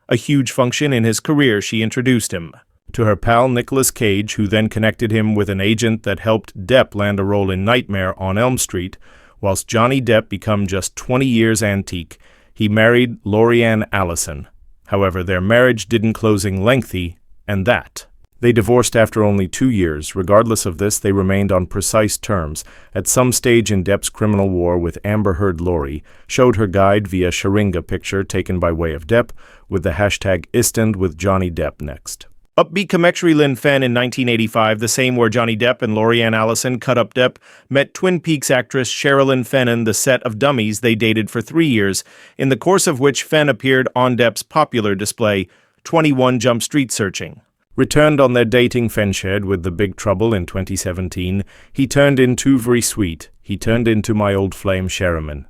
a huge function in his career. She introduced him to her pal Nicolas Cage, who then connected him with an agent that helped Depp land a role in Nightmare on Elm Street. Whilst Johnny Depp became just 20 years antique, he married Lori Ann Allison. However, their marriage didn't closing lengthy, and that they divorced after only 2 years. Regardless of this, they remained on precise terms. At some stage in Depp's criminal war with Amber Heard, Lori showed her guide via Sharinga picture taken by way of Depp with the hashtag #Istand with Johnny Depp next. Upbeat Comexry Lynn Fenn in 1985, the same where Johnny Depp and Lori Ann Allison cut up Depp, met Twin Peaks actress Sherilyn Fenn the set of Dummies. They dated for 3 years, in the course of which Fenn appeared on Depp's popular display, 21 Jump Street Searching. Returned on their dating, Fenn shared with The Big Trouble in 2017. He turned into very sweet. He turned into my old flame Sherilyn.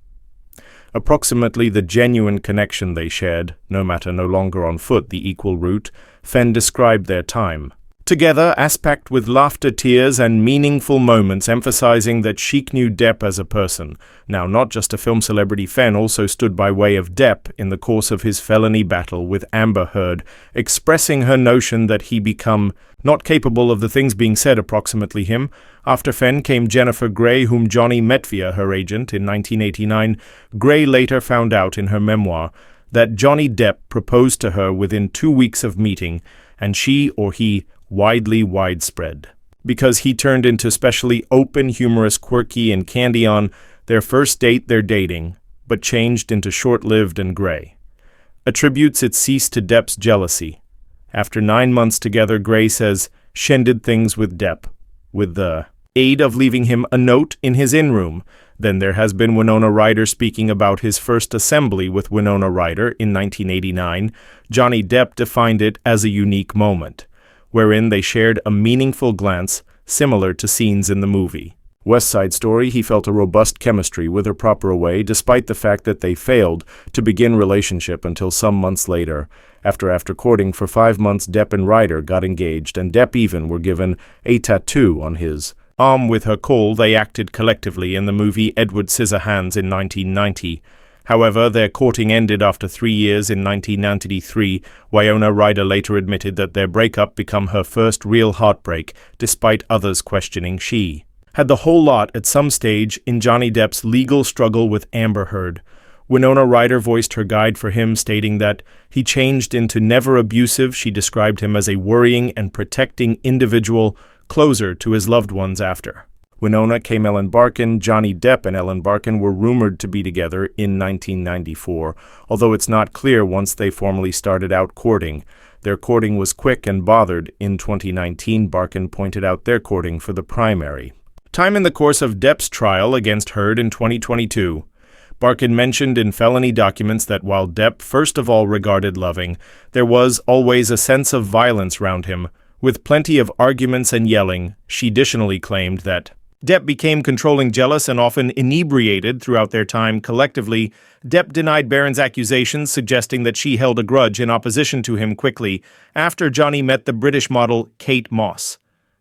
Approximately the genuine connection they shared, no matter no longer on foot the equal route. Fenn described their time together as packed with laughter, tears, and meaningful moments, emphasizing that she knew Depp as a person. Now, not just a film celebrity, Fenn also stood by way of Depp in the course of his felony battle with Amber Heard, expressing her notion that he become not capable of the things being said approximately him. After Fenn came Jennifer Grey, whom Johnny met via her agent in 1989. Grey later found out in her memoir that Johnny Depp proposed to her within 2 weeks of meeting, and she or he widespread. Because he turned into especially open, humorous, quirky, and candy on their first date, their dating, but changed into short-lived, and Grey attributes its cease to Depp's jealousy. After 9 months together, Grey says she ended things with Depp, with the aid of leaving him a note in his in-room. Then there has been Winona Ryder speaking about his first assembly with Winona Ryder in 1989. Johnny Depp defined it as a unique moment, wherein they shared a meaningful glance similar to scenes in the movie. West Side Story, he felt a robust chemistry with her proper away, despite the fact that they failed to begin relationship until some months later. After courting for 5 months, Depp and Ryder got engaged, and Depp even were given a tattoo on his arm with her call. They acted collectively in the movie Edward Scissorhands in 1990. However, their courting ended after 3 years in 1993. Winona Ryder later admitted that their breakup became her first real heartbreak, despite others questioning she had the whole lot at some stage in Johnny Depp's legal struggle with Amber Heard. Winona Ryder voiced her guide for him, stating that he changed into never abusive. She described him as a worrying and protecting individual, closer to his loved ones after. Winona came Ellen Barkin. Johnny Depp and Ellen Barkin were rumored to be together in 1994, although it's not clear once they formally started out courting. Their courting was quick and bothered. In 2019, Barkin pointed out their courting for the primary time in the course of Depp's trial against Heard in 2022. Barkin mentioned in felony documents that while Depp first of all regarded loving, there was always a sense of violence round him, with plenty of arguments and yelling. She additionally claimed that Depp became controlling, jealous, and often inebriated throughout their time collectively. Depp denied Barron's accusations, suggesting that she held a grudge in opposition to him quickly after Johnny met the British model Kate Moss.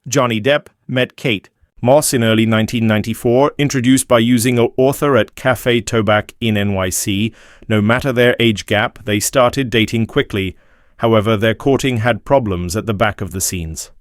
Johnny Depp met Kate Moss in early 1994, introduced by using an author at Café Tobac in NYC. No matter their age gap, they started dating quickly. However, their courting had problems at the back of the scenes.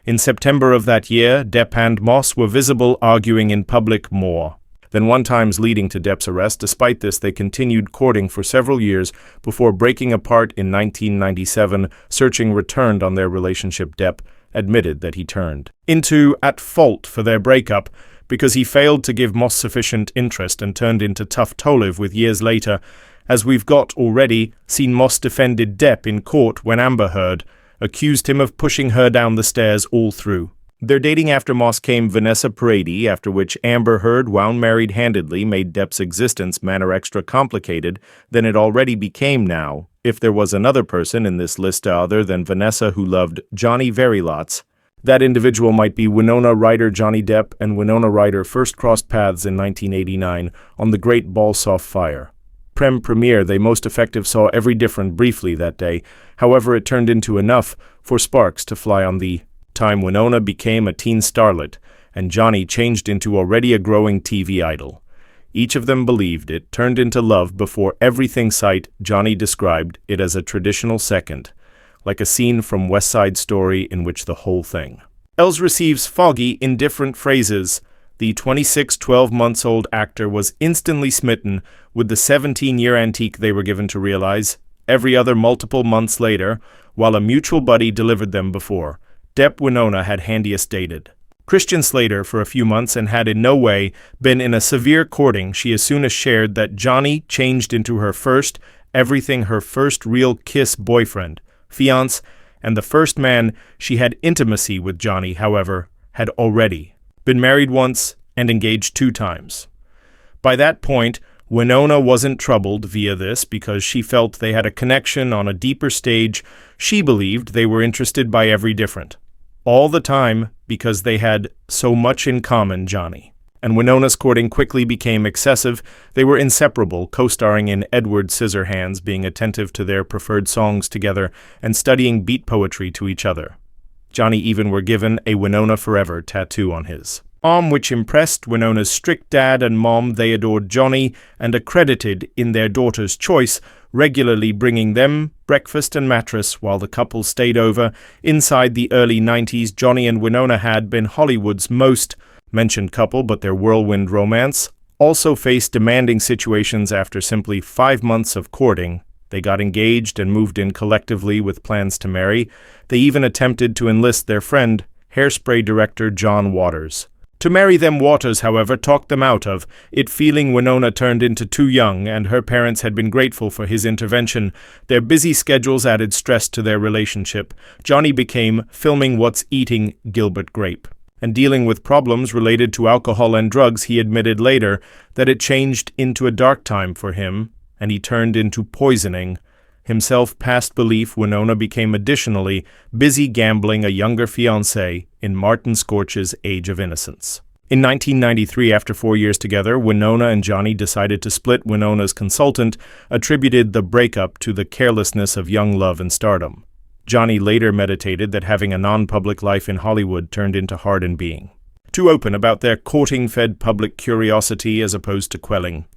In September of that year, Depp and Moss were visible arguing in public more than one times, leading to Depp's arrest. Despite this, they continued courting for several years before breaking apart in 1997. Searching returned on their relationship. Depp admitted that he turned into at fault for their breakup because he failed to give Moss sufficient interest and turned into tough Tolive with years later. As we've got already seen, Moss defended Depp in court when Amber Heard accused him of pushing her down the stairs all through their dating. After Moss came Vanessa Paradis, after which Amber Heard, wound married-handedly, made Depp's existence manner extra complicated than it already became. Now, if there was another person in this list other than Vanessa who loved Johnny very lots, that individual might be Winona Ryder. Johnny Depp and Winona Ryder first crossed paths in 1989 on the Great Balsall Fire premiere. They most effective saw every different briefly that day. However, it turned into enough for sparks to fly. On the time Winona became a teen starlet and Johnny changed into already a growing TV idol. Each of them believed it turned into love before everything sight. Johnny described it as a traditional second, like a scene from West Side Story in which the whole thing else receives foggy, indifferent phrases. The 12-months-old actor was instantly smitten with the 17-year antique they were given to realize every other multiple months later, while a mutual buddy delivered them before. Depp Winona had handiest dated Christian Slater for a few months and had in no way been in a severe courting. She as soon as shared that Johnny changed into her first everything, her first real kiss boyfriend, fiancé, and the first man she had intimacy with. Johnny, however, had already been married once and engaged 2 times. By that point, Winona wasn't troubled via this because she felt they had a connection on a deeper stage. She believed they were interested by every different, all the time, because they had so much in common. Johnny and Winona's courting quickly became excessive. They were inseparable, co-starring in Edward Scissorhands, being attentive to their preferred songs together and studying beat poetry to each other. Johnny even were given a Winona Forever tattoo on his arm, which impressed Winona's strict dad and mom. They adored Johnny and accredited in their daughter's choice, regularly bringing them breakfast and mattress while the couple stayed over. Inside the early 90s, Johnny and Winona had been Hollywood's most mentioned couple, but their whirlwind romance also faced demanding situations. After simply 5 months of courting, they got engaged and moved in collectively with plans to marry. They even attempted to enlist their friend, Hairspray director John Waters, to marry them. Waters, however, talked them out of it, feeling Winona turned into too young, and her parents had been grateful for his intervention. Their busy schedules added stress to their relationship. Johnny became filming What's Eating Gilbert Grape and dealing with problems related to alcohol and drugs. He admitted later that it changed into a dark time for him, and he turned into poisoning himself. Past belief, Winona became additionally busy gambling a younger fiancé in Martin Scorch's Age of Innocence. In 1993, after 4 years together, Winona and Johnny decided to split. Winona's consultant attributed the breakup to the carelessness of young love and stardom. Johnny later meditated that having a non-public life in Hollywood turned into hardened being. Too open about their courting fed public curiosity as opposed to quelling.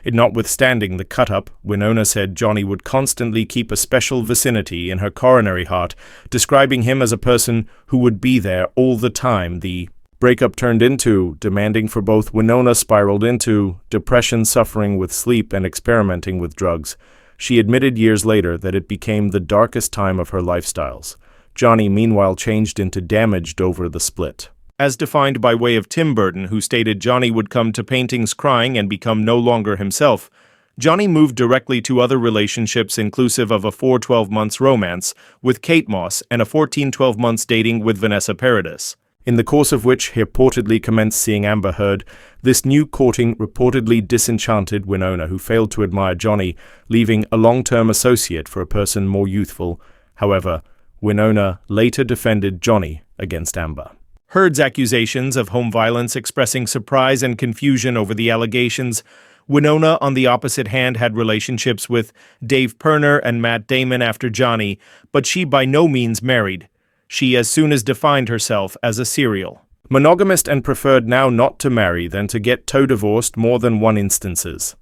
It notwithstanding the cut-up, Winona said Johnny would constantly keep a special vicinity in her coronary heart, describing him as a person who would be there all the time. The breakup turned into demanding for both. Winona spiraled into depression, suffering with sleep, and experimenting with drugs. She admitted years later that it became the darkest time of her lifestyles. Johnny, meanwhile, changed into damaged over the split. As defined by way of Tim Burton, who stated Johnny would come to paintings crying and become no longer himself, Johnny moved directly to other relationships inclusive of a 4-12 months romance with Kate Moss and a 14-12 months dating with Vanessa Paradis, in the course of which he reportedly commenced seeing Amber Heard. This new courting reportedly disenchanted Winona, who failed to admire Johnny, leaving a long-term associate for a person more youthful. However, Winona later defended Johnny against Amber Heard's accusations of home violence, expressing surprise and confusion over the allegations. Winona, on the opposite hand, had relationships with Dave Pirner and Matt Damon after Johnny, but she by no means married. She as soon as defined herself as a serial monogamist and preferred now not to marry than to get divorced more than one instances.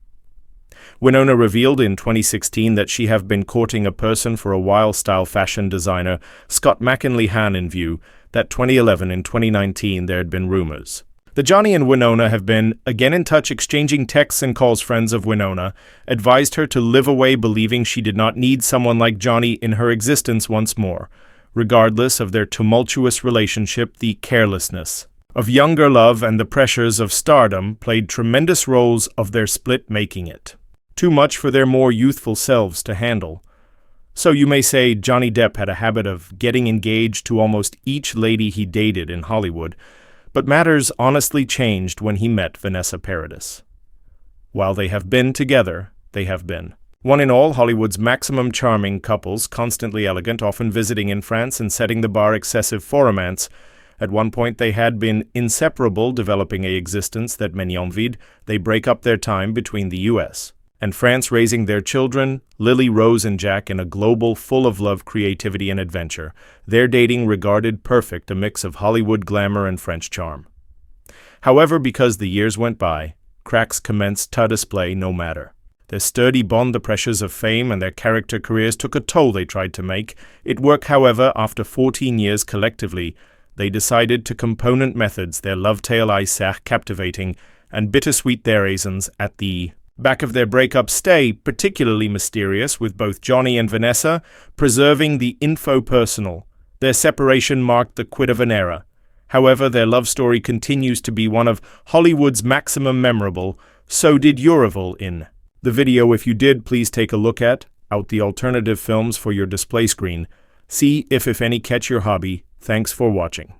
Winona revealed in 2016 that she have been courting a person for a while, style fashion designer Scott McKinley-Han, in view that 2011 and 2019 there had been rumors. The Johnny and Winona have been again in touch, exchanging texts and calls. Friends of Winona advised her to live away, believing she did not need someone like Johnny in her existence once more. Regardless of their tumultuous relationship, the carelessness of younger love and the pressures of stardom played tremendous roles of their split, making it too much for their more youthful selves to handle. So you may say Johnny Depp had a habit of getting engaged to almost each lady he dated in Hollywood, but matters honestly changed when he met Vanessa Paradis. While they have been together, they have been one in all Hollywood's maximum charming couples, constantly elegant, often visiting in France and setting the bar excessive for romance. At one point they had been inseparable, developing a existence that many envied. They break up their time between the U.S. and France, raising their children, Lily, Rose, and Jack, in a global full of love, creativity, and adventure. Their dating regarded perfect, a mix of Hollywood glamour and French charm. However, because the years went by, cracks commenced to display. No matter their sturdy bond, the pressures of fame and their character careers took a toll they tried to make it work. However, after 14 years collectively, they decided to component methods their love tale, captivating and bittersweet their reasons at the back of their breakup stay particularly mysterious, with both Johnny and Vanessa preserving the info personal. Their separation marked the quit of an era. However, their love story continues to be one of Hollywood's maximum memorable. So did Unveils in the video. If you did, please take a look at out the alternative films for your display screen. See if any catch your hobby. Thanks for watching.